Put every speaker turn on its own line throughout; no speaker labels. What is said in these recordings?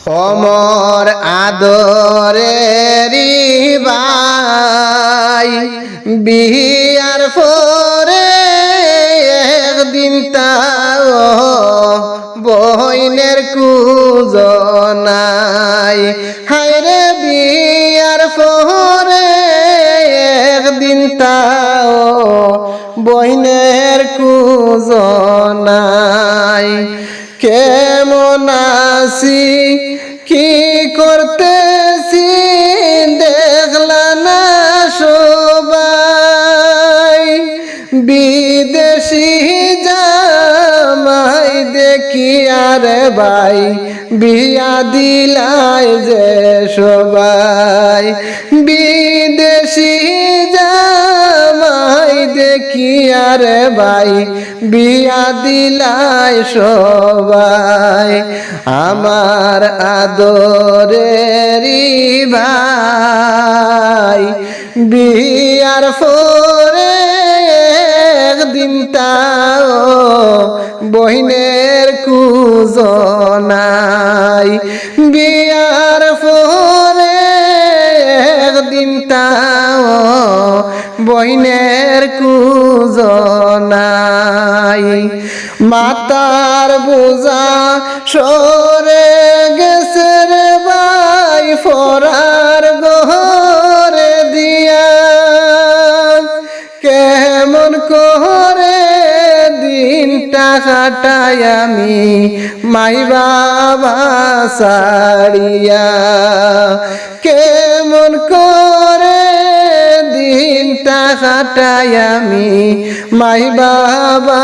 অমর আদরেরি ভাই বিয়ার পরে একদিন তাও বইনের কুজনাই হায়রে বিয়ার পরে একদিন তাও বইনের কুজনাই কেমন আছি কি করতেছি দেখলা না সবাই বিদেশি জামাই দেখি আরে ভাই বিয়া দিলাই যে সবাই বিদেশি জামাই দেখি আরে ভাই বিয়া দিলাই সবাই আমার আদরেরি ভাই বিয়ার পরে একদিন তাও বহিনের কুজনাই বিয়ার পরে একদিন তাও বহিনের কুজনাই মাতার বোঝা সরে গেছে রে ভাই ফরার ঘরে দিয়া কেমন করে দিনটা কাটাই আমি মাই বাবা সারিয়া কেমন করে দিনটা কাটাই আমি মাই বাবা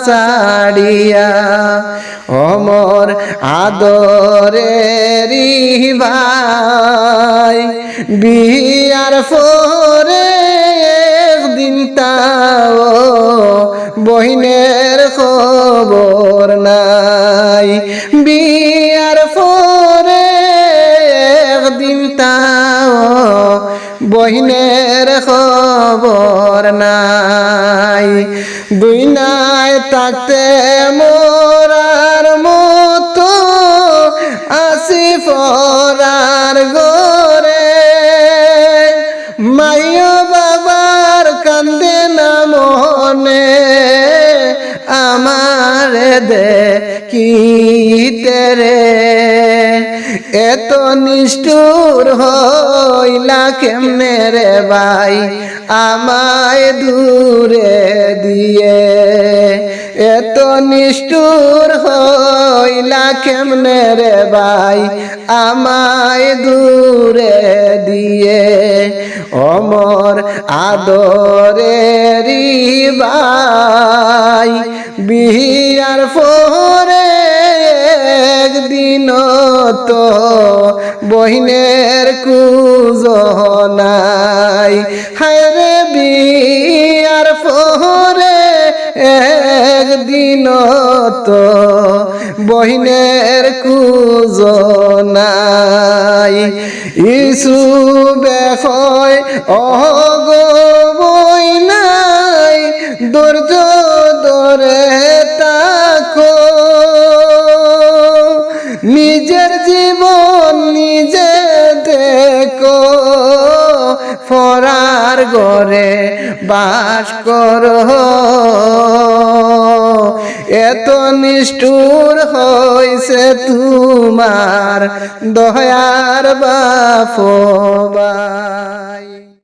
সারিয়া অমর আদরেরি ভাই বিয়ার পরে একদিন তাও বহিনের খবর নাই বিয়ার পরে একদিন তাও বহিনের খবর নাই দুই নাই থাকতে মোরার মতো আসি ফরার গরে মাইও বাবার কান্দে না মনে আমার দেখিতে রে এত নিষ্ঠুর হইলা কেমনে রে ভাই আমায় দূরে দিয়ে এত নিষ্ঠুর হইলা কেমনে রে ভাই আমায় দূরে দিয়ে অমর আদরেরি ভাই বিয়ার পরে একদিন তো বহিনের কুজনাই হায়রে বিয়ার পরে একদিন তো বহিনের কুজনাই ইসু বেখয় অগো বইনাই ধৈর্য ধরে তাকো নিজের জীবন নিজে দেখো ফরার ঘরে বাস করো এত নিষ্ঠুর হইছে তোমার দয়ার বাপ।